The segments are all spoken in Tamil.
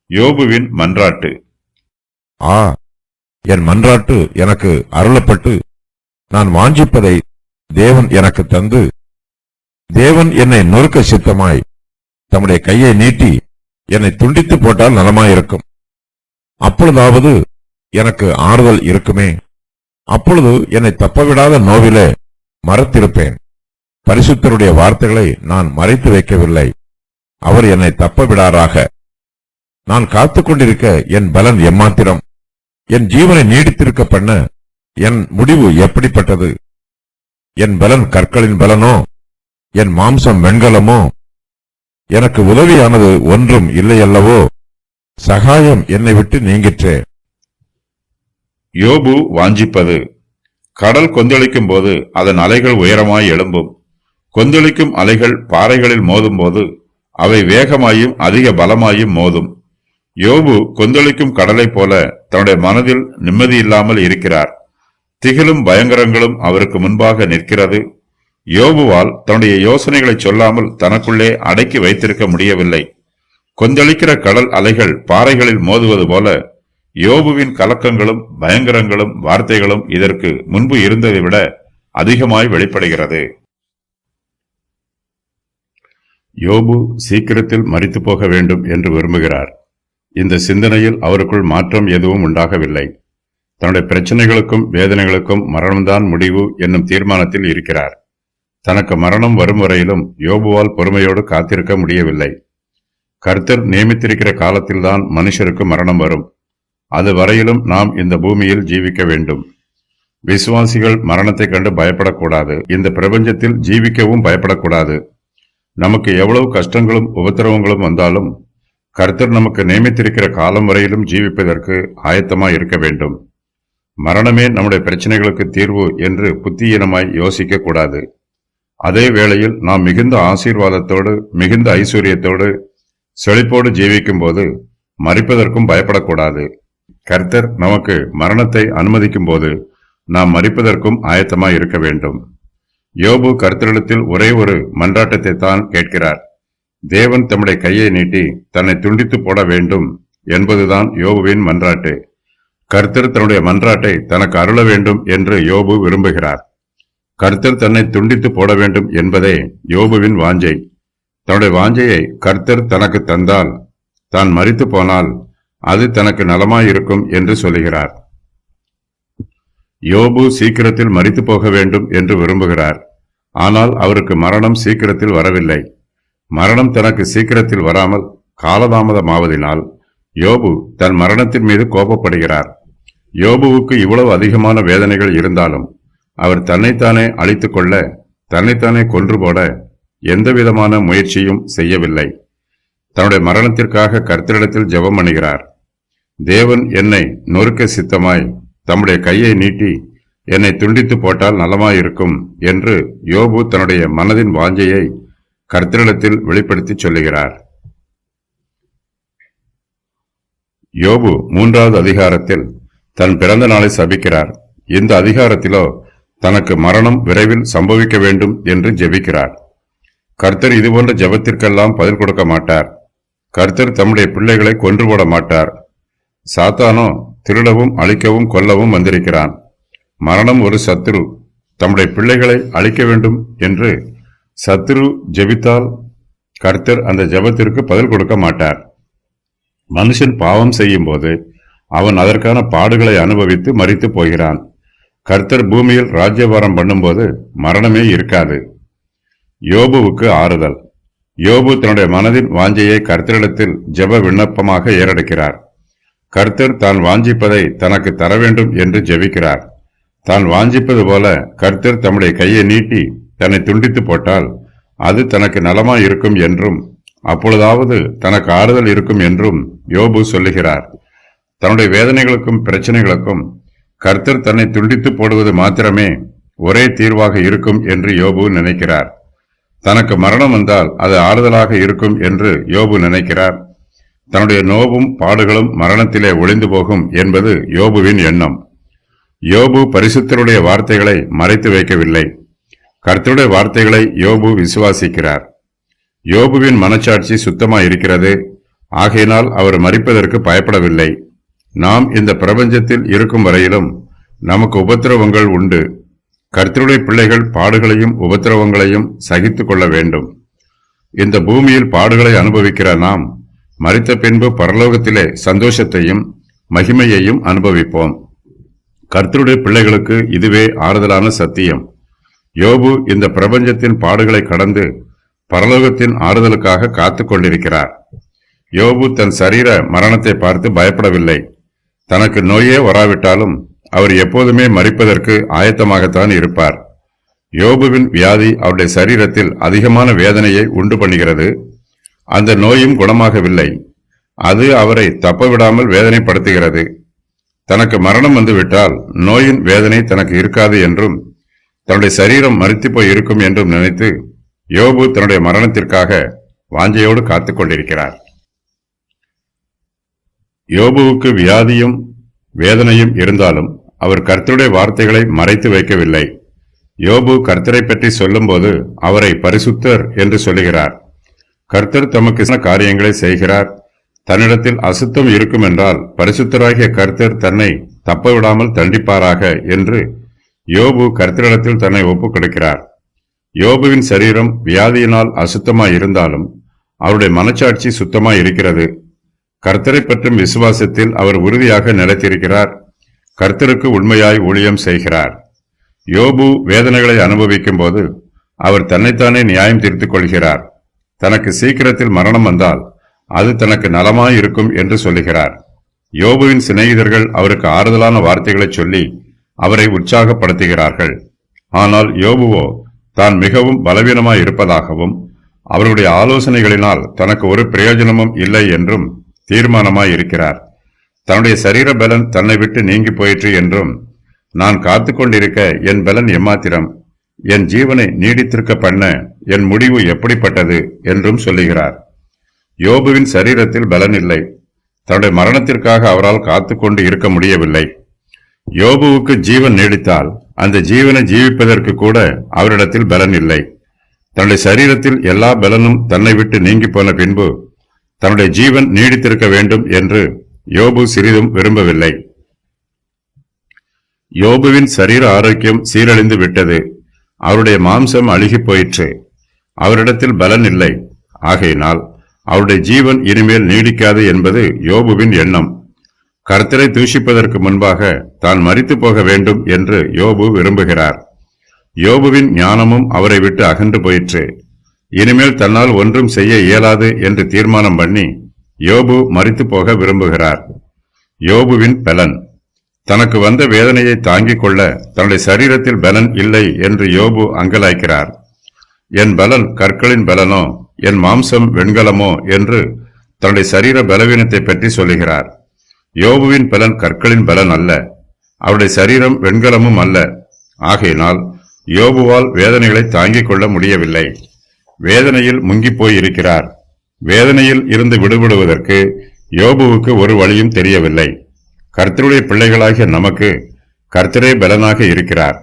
யோபுவின் மன்றாட்டு. ஆ, என் மன்றாட்டு எனக்கு அருளப்பட்டு நான் வாஞ்சிப்பதை தேவன் எனக்கு தந்து, தேவன் என்னை நொறுக்க சித்தமாய் தம்முடைய கையை நீட்டி என்னை துண்டித்து போட்டால் நலமாயிருக்கும். அப்பொழுதாவது எனக்கு ஆறுதல் இருக்குமே. அப்பொழுது என்னை தப்பவிடாத நோவிலே மறத்திருப்பேன். பரிசுத்தருடைய வார்த்தைகளை நான் மறைத்து வைக்கவில்லை. அவர் என்னை தப்பவிடாராக. நான் காத்துக் கொண்டிருக்க என் பலன் எம்மாத்திரம்? என் ஜீவனை நீடித்திருக்க பண்ண என் முடிவு எப்படிப்பட்டது? என் பலன் கற்களின் பலனோ, என் மாம்சம் வெண்கலமோ? எனக்கு உதவியானது ஒன்றும் இல்லையல்லவோ. சகாயம் என்னை விட்டு நீங்கிற்றே. யோபு வாஞ்சிப்பது. கடல் கொந்தளிக்கும் போது அதன் அலைகள் உயரமாய் எழும்பும். கொந்தளிக்கும் அலைகள் பாறைகளில் மோதும் போது அவை வேகமாயும் அதிக பலமாயும் மோதும். யோபு கொந்தளிக்கும் கடலைப் போல தன்னுடைய மனதில் நிம்மதியில்லாமல் இருக்கிறார். திகிலும் பயங்கரங்களும் அவருக்கு முன்பாக நிற்கிறது. யோபுவால் தன்னுடைய யோசனைகளை சொல்லாமல் தனக்குள்ளே அடக்கி வைத்திருக்க முடியவில்லை. கொந்தளிக்கிற கடல் அலைகள் பாறைகளில் மோதுவது போல யோபுவின் கலக்கங்களும் பயங்கரங்களும் வார்த்தைகளும் இதற்கு முன்பு இருந்ததை விட அதிகமாய் வெளிப்படுகிறது. யோபு சீக்கிரத்தில் மரித்து போக வேண்டும் என்று விரும்புகிறார். இந்த சிந்தனையில் அவருக்குள் மாற்றம் எதுவும் உண்டாகவில்லை. தன்னுடைய பிரச்சனைகளுக்கும் வேதனைகளுக்கும் மரணம்தான் முடிவு என்னும் தீர்மானத்தில் இருக்கிறார். தனக்கு மரணம் வரும் வரையிலும் யோபுவால் பொறுமையோடு காத்திருக்க முடியவில்லை. கர்த்தர் நியமித்திருக்கிற காலத்தில்தான் மனுஷருக்கு மரணம் வரும். அது வரையிலும் நாம் இந்த பூமியில் ஜீவிக்க வேண்டும். விசுவாசிகள் மரணத்தை கண்டு பயப்படக்கூடாது. இந்த பிரபஞ்சத்தில் ஜீவிக்கவும் பயப்படக்கூடாது. நமக்கு எவ்வளவு கஷ்டங்களும் உபத்திரவங்களும் வந்தாலும் கர்த்தர் நமக்கு நியமித்திருக்கிற காலம் வரையிலும் ஜீவிப்பதற்கு ஆயத்தமாய் இருக்க வேண்டும். மரணமே நம்முடைய பிரச்சனைகளுக்கு தீர்வு என்று புத்தியீனமாய் யோசிக்க கூடாது. அதே வேளையில் நாம் மிகுந்த ஆசீர்வாதத்தோடு மிகுந்த ஐஸ்வர்யத்தோடு செழிப்போடு ஜீவிக்கும் போது மரிப்பதற்கும் பயப்படக்கூடாது. கர்த்தர் நமக்கு மரணத்தை அனுமதிக்கும் போது நாம் மரிப்பதற்கும் ஆயத்தமாய் இருக்க வேண்டும். யோபு கர்த்தரிடத்தில் ஒரே ஒரு மன்றாட்டத்தை தான் கேட்கிறார். தேவன் தம்முடைய கையை நீட்டி தன்னை துண்டித்து போட வேண்டும் என்பதுதான் யோபுவின் மன்றாட்டு. கர்த்தர் தன்னுடைய மன்றாட்டை தனக்கு அருள வேண்டும் என்று யோபு விரும்புகிறார். கர்த்தர் தன்னை துண்டித்து போட வேண்டும் என்பதே யோபுவின் வாஞ்சை. தன்னுடைய வாஞ்சையை கர்த்தர் தனக்கு தந்தால், தான் மரித்து போனால் அது தனக்கு நலமாயிருக்கும் என்று சொல்லுகிறார். யோபு சீக்கிரத்தில் மரித்து போக வேண்டும் என்று விரும்புகிறார். ஆனால் அவருக்கு மரணம் சீக்கிரத்தில் வரவில்லை. மரணம் தனக்கு சீக்கிரத்தில் வராமல் காலதாமதமாவதினால் யோபு தன் மரணத்தின் மீது கோபப்படுகிறார். யோபுவுக்கு இவ்வளவு அதிகமான வேதனைகள் இருந்தாலும் அவர் தன்னைத்தானே அழித்துக் கொள்ள, தன்னைத்தானே கொன்று போட எந்தவிதமான முயற்சியும் செய்யவில்லை. தன்னுடைய மரணத்திற்காக கர்த்தரிடத்தில் ஜெபம் பண்ணுகிறார். தேவன் என்னை நொறுக்க சித்தமாய் தம்முடைய கையை நீட்டி என்னை துண்டித்து போட்டால் நலமாயிருக்கும் என்று யோபு தன்னுடைய மனதின் வாஞ்சையை கர்த்தரிடத்தில் வெளிப்படுத்தி சொல்லுகிறார். யோபு 3வது அதிகாரத்தில் தன் பிறந்த நாளை சபிக்கிறார். இந்த அதிகாரத்திலோ தனக்கு மரணம் விரைவில் சம்பவிக்க வேண்டும் என்று ஜெபிக்கிறார். கர்த்தர் இதுபோன்ற ஜெபத்திற்கெல்லாம் பதில் கொடுக்க மாட்டார். கர்த்தர் தம்முடைய பிள்ளைகளை கொன்று போட மாட்டார். சாத்தானோ திருடவும் அழிக்கவும் கொல்லவும் வந்திருக்கிறான். மரணம் ஒரு சத்துரு. தம்முடைய பிள்ளைகளை அழிக்க வேண்டும் என்று சத்துரு ஜெபித்தால் கர்த்தர் அந்த ஜெபத்திற்கு பதில் கொடுக்க மாட்டார். மனுஷன் பாவம் செய்யும் போது அவன் அதற்கான பாடுகளை அனுபவித்து மரித்து போகிறான். கர்த்தர் பூமியில் ராஜ்யபாரம் பண்ணும்போது மரணமே இருக்காது. யோபுவுக்கு ஆறுதல். யோபு தன்னுடைய மனதின் வாஞ்சையை கர்த்தரிடத்தில் ஜெப விண்ணப்பமாக ஏறெடுக்கிறார். கர்த்தர் தான் வாஞ்சிப்பதை தனக்கு தர வேண்டும் என்று ஜெபிக்கிறார். தான் வாஞ்சிப்பது போல கர்த்தர் தம்முடைய கையை நீட்டி தன்னை துண்டித்து போட்டால் அது தனக்கு நலமாயிருக்கும் என்றும் அப்பொழுதாவது தனக்கு ஆறுதல் இருக்கும் என்றும் யோபு சொல்லுகிறார். தன்னுடைய வேதனைகளுக்கும் பிரச்சனைகளுக்கும் கர்த்தர் தன்னை துண்டித்து போடுவது மாத்திரமே ஒரே தீர்வாக இருக்கும் என்று யோபு நினைக்கிறார். தனக்கு மரணம் வந்தால் அது ஆறுதலாக இருக்கும் என்று யோபு நினைக்கிறார். தன்னுடைய நோவும் பாடுகளும் மரணத்திலே ஒளிந்து போகும் என்பது யோபுவின் எண்ணம். யோபு பரிசுத்தருடைய வார்த்தைகளை மறைத்து வைக்கவில்லை. கர்த்தருடைய வார்த்தைகளை யோபு விசுவாசிக்கிறார். யோபுவின் மனச்சாட்சி சுத்தமாயிருக்கிறது. ஆகையினால் அவர் மரிப்பதற்கு பயப்படவில்லை. நாம் இந்த பிரபஞ்சத்தில் இருக்கும் வரையிலும் நமக்கு உபத்திரவங்கள் உண்டு. கர்த்தருடைய பிள்ளைகள் பாடுகளையும் உபத்திரவங்களையும் சகித்துக் கொள்ள வேண்டும். இந்த பூமியில் பாடுகளை அனுபவிக்கிற நாம் மரித்த பின்பு பரலோகத்திலே சந்தோஷத்தையும் மகிமையையும் அனுபவிப்போம். கர்த்தருடைய பிள்ளைகளுக்கு இதுவே ஆறுதலான சத்தியம். யோபு இந்த பிரபஞ்சத்தின் பாடுகளை கடந்து பரலோகத்தின் ஆறுதலுக்காக காத்துக் கொண்டிருக்கிறார். யோபு தன் சரீர மரணத்தை பார்த்து பயப்படவில்லை. தனக்கு நோயே வராவிட்டாலும் அவர் எப்போதுமே மரிப்பதற்கு ஆயத்தமாகத்தான் இருப்பார். யோபுவின் வியாதி அவருடைய சரீரத்தில் அதிகமான வேதனையை உண்டு பண்ணுகிறது. அந்த நோயும் குணமாகவில்லை. அது அவரை தப்பவிடாமல் வேதனைப்படுத்துகிறது. தனக்கு மரணம் வந்துவிட்டால் நோயின் வேதனை தனக்கு இருக்காது என்றும் தன்னுடைய சரீரம் மரித்து போய் இருக்கும் என்றும் நினைத்து யோபு தன்னுடைய மரணத்திற்காக வாஞ்சையோடு காத்துக் கொண்டிருக்கிறார். யோபுவுக்கு வியாதியும் வேதனையும் இருந்தாலும் அவர் கர்த்தருடைய வார்த்தைகளை மறைத்து வைக்கவில்லை. யோபு கர்த்தரை பற்றி சொல்லும்போது அவரை பரிசுத்தர் என்று சொல்லுகிறார். கர்த்தர் தமக்கு காரியங்களை செய்கிறார். தன்னிடத்தில் அசுத்தம் இருக்கும் என்றால் பரிசுத்தராகிய கர்த்தர் தன்னை தப்பவிடாமல் தண்டிப்பாராக என்று யோபு கர்த்தரிடத்தில் தன்னை ஒப்புக் கொடுக்கிறார். யோபுவின் சரீரம் வியாதியினால் அசுத்தமாய் இருந்தாலும் அவருடைய மனச்சாட்சி சுத்தமாய் இருக்கிறது. கர்த்தரை பற்றும் விசுவாசத்தில் அவர் உறுதியாக நிலைத்திருக்கிறார். கர்த்தருக்கு உண்மையாய் ஊழியம் செய்கிறார். யோபு வேதனைகளை அனுபவிக்கும் போது அவர் தன்னைத்தானே நியாயம் தீர்த்துக் கொள்கிறார். தனக்கு சீக்கிரத்தில் மரணம் வந்தால் அது தனக்கு நலமாயிருக்கும் என்று சொல்லுகிறார். யோபுவின் சிநேகிதர்கள் அவருக்கு ஆறுதலான வார்த்தைகளை சொல்லி அவரை உற்சாகப்படுத்துகிறார்கள். ஆனால் யோபுவோ தான் மிகவும் பலவீனமாய் இருப்பதாகவும் அவருடைய ஆலோசனைகளினால் தனக்கு ஒரு பிரயோஜனமும் இல்லை என்றும் தீர்மானமாய் இருக்கிறார். தன்னுடைய சரீர பலன் தன்னை விட்டு நீங்கி போயிற்று என்றும், நான் காத்துக் கொண்டிருக்க என் பலன் எம்மாத்திரம், என் ஜீவனை நீடித்திருக்க பண்ண என் முடிவு எப்படிப்பட்டது என்றும் சொல்லுகிறார். யோபுவின் சரீரத்தில் பலன் இல்லை. தன்னுடைய மரணத்திற்காக அவரால் காத்துக்கொண்டு இருக்க முடியவில்லை. யோபுவுக்கு ஜீவன் நீடித்தால் அந்த ஜீவனை ஜீவிப்பதற்கு கூட அவரிடத்தில் பலன் இல்லை. தன்னுடைய சரீரத்தில் எல்லா பலனும் தன்னை விட்டு நீங்கி போன பின்பு தன்னுடைய ஜீவன் நீடித்திருக்க வேண்டும் என்று யோபு சிறிதும் விரும்பவில்லை. யோபுவின் சரீர ஆரோக்கியம் சீரழிந்து விட்டது. அவருடைய மாம்சம் அழுகி போயிற்று. அவரிடத்தில் பலன் இல்லை. ஆகையினால் அவருடைய ஜீவன் இனிமேல் நீடிக்காது என்பது யோபுவின் எண்ணம். கர்த்தரை தூஷிப்பதற்கு முன்பாக தான் மரித்து போக வேண்டும் என்று யோபு விரும்புகிறார். யோபுவின் ஞானமும் அவரை விட்டு அகன்று போயிற்று. இனிமேல் தன்னால் ஒன்றும் செய்ய இயலாது என்று தீர்மானம் பண்ணி யோபு மரித்து போக விரும்புகிறார். யோபுவின் பலன். தனக்கு வந்த வேதனையை தாங்கிக் கொள்ள தன்னுடைய சரீரத்தில் பலன் இல்லை என்று யோபு அங்கலாய்க்கிறார். என் பலன் கற்களின் பலனோ, என் மாம்சம் வெண்கலமோ என்று தன்னுடைய சரீர பலவீனத்தை பற்றி சொல்லுகிறார். யோபுவின் பலன் கற்களின் பலன் அல்ல, அவருடைய சரீரம் வெண்கலமும் அல்ல. ஆகையினால் யோபுவால் வேதனைகளை தாங்கிக் கொள்ள முடியவில்லை. வேதனையில் முங்கிப் போய் இருக்கிறார். வேதனையில் இருந்து விடுபடுவதற்கு யோபுவுக்கு ஒரு வழியும் தெரியவில்லை. கர்த்தருடைய பிள்ளைகளாகிய நமக்கு கர்த்தரே பலனாக இருக்கிறார்.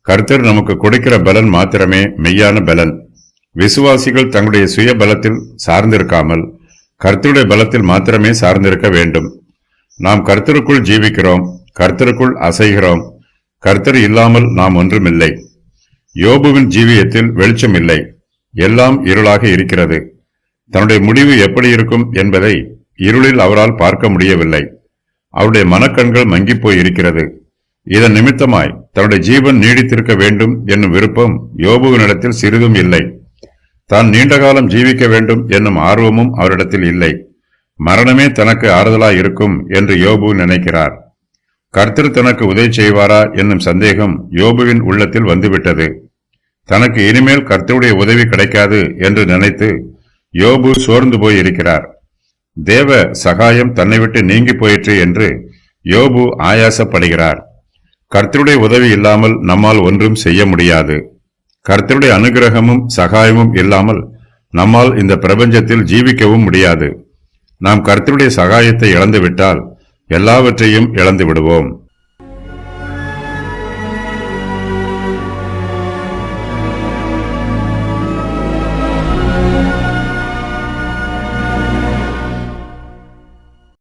கர்த்தர் நமக்கு கொடுக்கிற பலன் மாத்திரமே மெய்யான பலன். விசுவாசிகள் தங்களுடைய சுய பலத்தில் சார்ந்திருக்காமல் கர்த்தருடைய பலத்தில் மாத்திரமே சார்ந்திருக்க வேண்டும். நாம் கர்த்தருக்குள் ஜீவிக்கிறோம், கர்த்தருக்குள் அசைகிறோம். கர்த்தர் இல்லாமல் நாம் ஒன்றுமில்லை. யோபுவின் ஜீவியத்தில் வெளிச்சம் இல்லை. எல்லாம் இருளாக இருக்கிறது. தன்னுடைய முடிவு எப்படி இருக்கும் என்பதை இருளில் அவரால் பார்க்க முடியவில்லை. அவருடைய மனக்கண்கள் மங்கிப்போய் இருக்கிறது. இதன் நிமித்தமாய் தன்னுடைய ஜீவன் நீடித்திருக்க வேண்டும் என்னும் விருப்பம் யோபுவினிடத்தில் சிறிதும் இல்லை. தான் நீண்டகாலம் ஜீவிக்க வேண்டும் என்னும் ஆர்வமும் அவரிடத்தில் இல்லை. மரணமே தனக்கு ஆறுதலாய் இருக்கும் என்று யோபு நினைக்கிறார். கர்த்தர் தனக்கு உதவி செய்வாரா என்னும் சந்தேகம் யோபுவின் உள்ளத்தில் வந்துவிட்டது. தனக்கு இனிமேல் கர்த்தருடைய உதவி கிடைக்காது என்று நினைத்து யோபு சோர்ந்து போய் இருக்கிறார். தேவ சகாயம் தன்னை விட்டு நீங்கி போயிற்று என்று யோபு ஆயாசப்படுகிறார். கர்த்தருடைய உதவி இல்லாமல் நம்மால் ஒன்றும் செய்ய முடியாது. கர்த்தருடைய அனுகிரகமும் சகாயமும் இல்லாமல் நம்மால் இந்த பிரபஞ்சத்தில் ஜீவிக்கவும் முடியாது. நாம் கர்த்தருடைய சகாயத்தை இழந்துவிட்டால் எல்லாவற்றையும் இழந்து விடுவோம்.